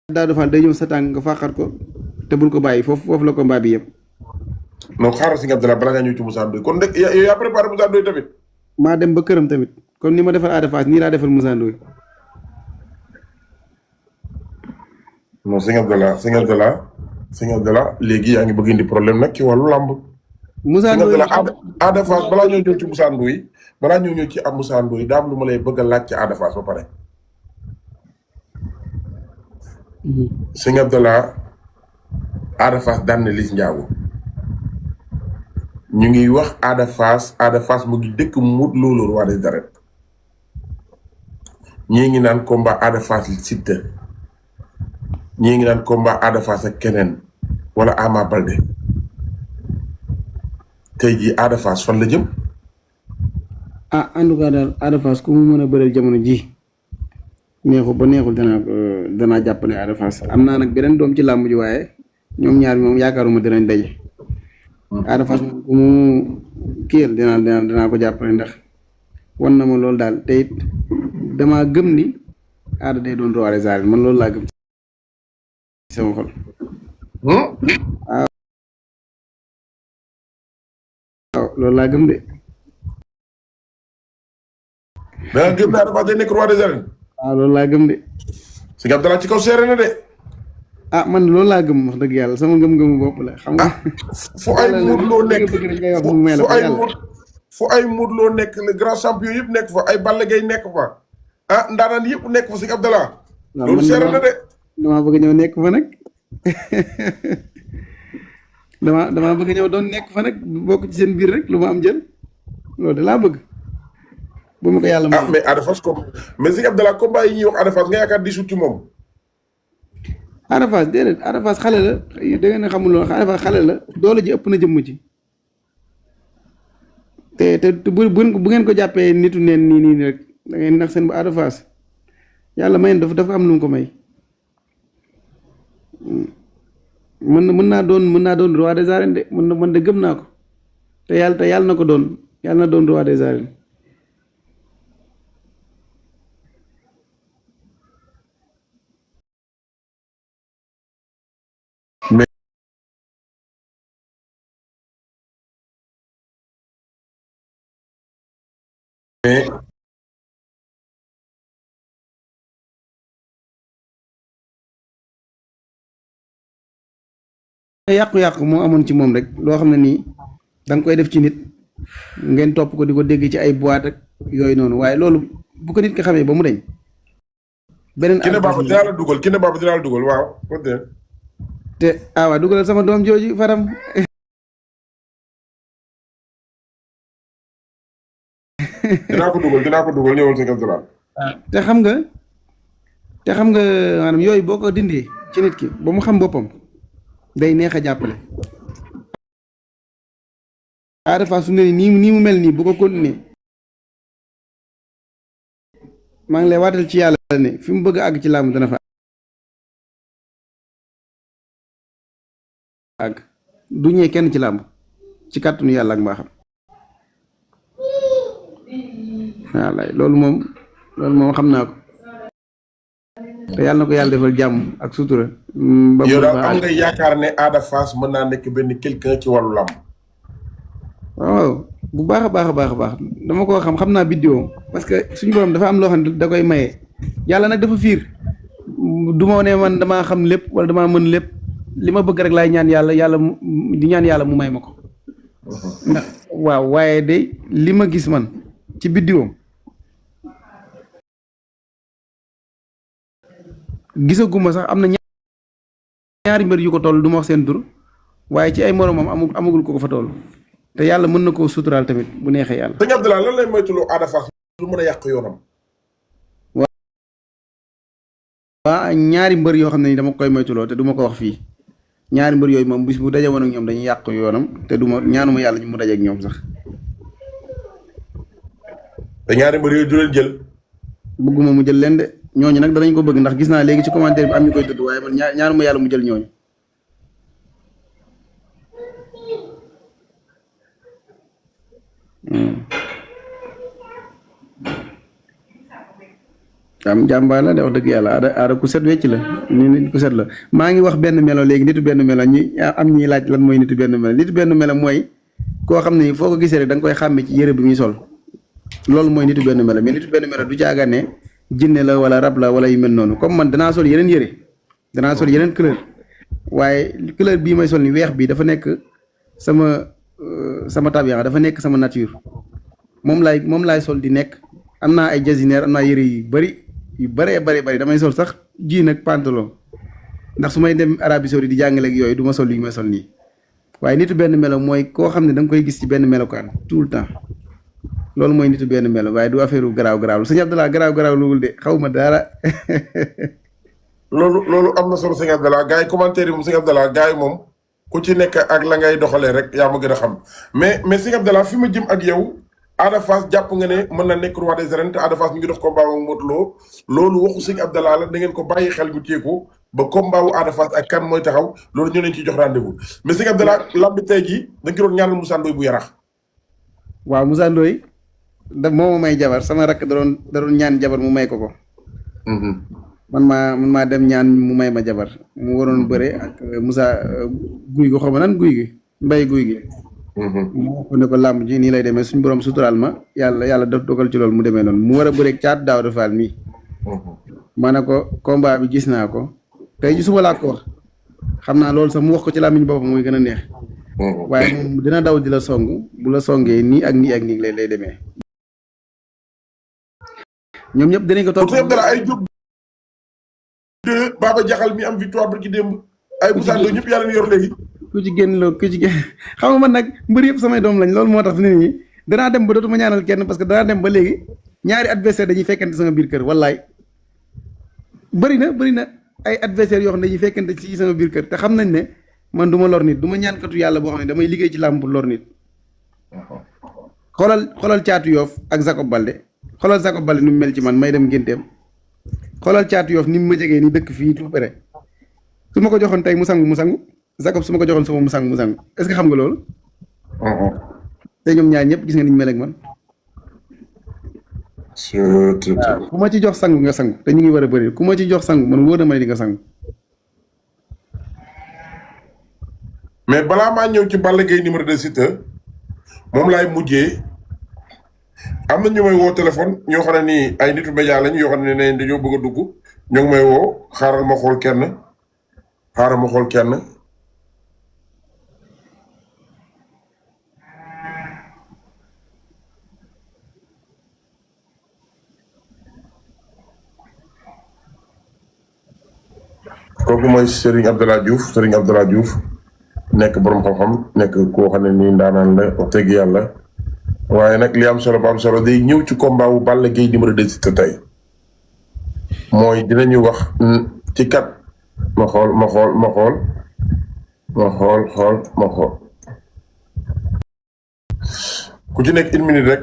Daouda Fall day ñëw sa tànk nga fàqat ko te bul ko bàyyi foofu la combat bi yëpp. non xaaral si nga Abdallah balaa ngaa ñëw ci Moussa Ndoye kon nag yow yaa préparé Moussa Ndoye tamit. maa dem ba këram tamit comme ni ma defal Ada Fass nii laa defal Moussa Ndoye. non sëñ Abdallah léegi yaa ngi bëgg indi problème nag ci wàllu làmb. Moussa sëñ Ndoye Abdallah Ada Fass balaa ñoo ñëw ci Moussa Ndoye balaa ñoo ñëw ci am Moussa Ndoye daa am lu ma lay bëgg a laaj ci Ada Fass ba pare. sëñ Abdallah Ada Fass daan na Liss Ndiago ñu ngi wax Ada Fass mu ngi dëkk Modou Lo roi des arènes ñii ngi naan combat Ada Fass Siteu ñii ngi naan combat Ada Fass ak keneen wala Ama Baldé tey jii Ada Fass fan la jëm. ah en tout cas daal Ada Fass ku mu mën a bëreel jamono ji neexul ba neexul danaa jàppale Ada Fass am naa nag beneen doom ci làmb ji waaye ñoom ñaar moom yaakaaruma dinañ daje. Ada Fass moom ku mu kiyal dinaa ko jàppale ndax wan na ma loolu daal te it damaa gëm ni Ada day doon roi des arènes man loolu laa gëm ci sama xol. waaw loolu laa gëm de. da nga gëm ne Ada Fass day nekk roi des arènes. waaw loolu laa gëm de. sëñ Abdallah ci kaw seere na de. ah man loolu laa gëm wax dëgg yàlla sama ngëm-ngëmu bopp la xam nga. fu ay Modou Lo nekk fu ay Modou Lo nekk le grand champion yëpp nekk fa ay Balla Gaye nekk fa ndaanaan yëpp nekk fa sëñ Abdallah. loolu seere na de. damaa bëgg ñëw nekk fa nag damaa bëgg ñëw doon nekk fa nag bokk ci seen biir rek lu ma am jël loolu de laa bëgg. bu ma ko yàlla may mais Ada Fass comme mais sëñ Abdallah combat yi ñuy wax Ada Fass nga yaakaar di sut ci moom. Ada Fass déedéet Ada Fass xale la da ngeen a xamul loolu Ada Fass xale la doole ji ëpp na jëmm ci te bu ngeen ko jàppee nitu neen nii rek da ngeen nax seen ba Ada Fass yàlla may dafa am lu mu ko may mën naa doon roi des arènes de mën de gëm naa ko te yàlla na ko doon yàlla na doon roi des arènes. mais yàqu-yàqu moo amoon ci moom rek loo xam ne nii da nga koy def ci nit ngeen topp ko di ko dégg ci ay boîte ak yooyu noonu waaye loolu bu ko nit ki xamee ba mu deñ beneen Kiné Baba dinaa la dugal waaw te waaw dugalal sama doom jooju faram dinaa ko dugal ñëwal sëñ Abdallah. te xam nga maanaam yooyu boo ko dindee ci nit ki ba mu xam boppam day neex a jàppale. Ada Fass su ne nii mu mel nii bu ko continuer maa ngi lay waatal ci yàlla ne fi mu bëgg a àgg ci làmb dana fa àgg du ñee kenn ci làmb ci kàttanu yàlla ak mbaaxam. wallaay loolu moom xam naa ko te yàlla na ko yàlla defal jàmm ak sutura. yow daal am nga yaakaar ne Ada Fass mën naa nekk benn quelqu'un ci wàllu làmb. waaw bu baax a baax dama koo xam naa biddiwam parce que suñu borom dafa am loo xam ne da koy maye yàlla nag dafa fiir du ma ne man damaa xam lépp wala damaa mën lépp li ma bëgg rek laay ñaan yàlla di ñaan yàlla mu may ma ko. ndax waaw waaye de li ma gis man ci biddiwam gisaguma sax am na ñaari mbër yu ko toll du ma wax seen tur waaye ci ay moromam amagul ko fa toll te yàlla mën na koo suturaal tamit bu neexee yàlla. sëñ Abdallah lan lay moytuloo Ada Fass lu mën a yàq yoonam. waa ñaari mbër yoo xam ne ni dama koy moytuloo te du ma ko wax fii ñaari mbër yooyu moom bis bu daje woon ak ñoom dañuy yàq yoonam te ñaanuma yàlla mu daje ak ñoom sax. te ñaari mbër yooyu du leen jël. bëgguma mu jël leen de ñooñu nag danañ ko bëgg ndax gis naa léegi ci commentaire bi am ñu koy tudd waaye man ñaanuma yàlla mu jël ñooñu. am jàmbaar la de wax dëgg yàlla aada ku set wecc la ni nit ku set la maa ngi wax benn melo léegi nitu benn melo ñi am ñuy laaj lan mooy nitu benn melo mooy koo xam ne foo ko gisee rek da nga koy xàmme ci yëre bi muy sol loolu mooy nitu benn melo mais nitu benn melo du jaagaane jinne la wala rab la wala yu mel noonu comme man danaa sol yeneen yëre danaa sol yeneen couleur waaye couleur bii may sol ni weex bi dafa nekk sama tabiya dafa nekk sama nature moom laay sol di nekk am naa ay jasineer am naa yëre yu bëree damay sol sax jiin ak pantalon ndax su may dem Arabie Saoudite di jàngale ak yooyu du ma sol li may sol nii waaye nitu benn melo mooy koo xam ne da nga koy gis ci benn melokaan tout le temps loolu mooy nitu benn melo waaye du affaire garaaw sëñ Abdallah garaaw luwul de xaw ma dara. loolu am na solo sëñ Abdallah gars yi commentaire yi moom sëñ Abdallah gars yi moom ku ci nekk ak la ngay doxalee rek yaa ma gën a xam mais sëñ Abdallah fi ma jëm ak yow Ada Fass jàpp nga ne mën na nekk roi des arènes te Ada Fass mi ngi dox combat wu Modou Lo loolu waxu sëñ Abdallah la da ngeen ko bàyyi xel bu téeku ba combat wu Ada Fass ak kan mooy taxaw loolu ñu leen ciy jox rendez-vous mais sëñ Abdallah lamb tey jii da nga ci doon ñaanal Moussa Ndoye bu Yarax. waaw Moussa Ndoye moo ma may jabar sama rakk da doon ñaan jabar mu may ko. man maa dem ñaan mu may ma jabar mu waroon bëre ak Moussa guy gu xaw ma nan guy gi mbay guy gi. moo ko ne ko làmb ji nii lay demee suñu borom suturaal ma yàlla daf dogal ci loolu mu demee noonu mu war a bëreeg caat Daouda Fall mii. ma ne ko combat bi gis naa ko tey ji suba laa ko wax xam naa loolu sax mu wax ko ci làmmiñ boppam muy gën a neex. waaye moom dina daw di la song bu la songee nii ak nii lay demee. ñoom ñëpp dinañ ko topp. ay jóg Baba Jaxal mi am victoire barki démb ay Moussa Ndoye ñëpp yàlla yor léegi. ku ci génn xam nga man nag mbër yëpp samay doom lañ loolu moo tax fi nit ñi danaa dem ba dootuma ñaanal kenn parce que danaa dem ba léegi ñaari adversaire dañuy fekkante sama biir kër wallaay bëri na ay adversaire yoo xam ne dañuy fekkante ci sama biir kër te xam nañ ne man du ma lor nit du ma ñaankatu yàlla boo xam ne damay liggéey ci làmb pour lor nit. xoolal caatu yoof ak Jacob Balde xoolal Jacob Balde ni mu mel ci man may dem ngénteem xoolal caatu yoof ni mu ma jegee ni dëkk fii tout près su ma ko joxoon tey mu sangu Jacob su ma ko joxoon sama mu sangu est-ce que xam nga loolu. te ñoom ñaar ñëpp gis nga ni ñu mel ak man. waaw ku ma ci jox sangu nga sangu te ñu ngi war a bëri ku ma ci jox sangu man wóor na ma ne di nga sangu. mais balaa maa ñëw ci Balla Gaye numéro 2 Siteu moom laay mujjee am na ñu may woo téléphone ñoo xam ne nii ay nitu média lañ yoo xam ne ne dañoo bëgg a dugg ñoo ngi may woo xaaral ma xool kenn. kooku mooy Serigne Abdallah Diouf nekk borom xam-xam nekk koo xam ne nii ndaanaan la wax dëgg yàlla waaye nag li am solo ba am solo day ñëw ci combat wu Balla Gaye numéro 2 Siteu tey mooy dinañu wax ci kat ma xool ku ci nekk une minute rek.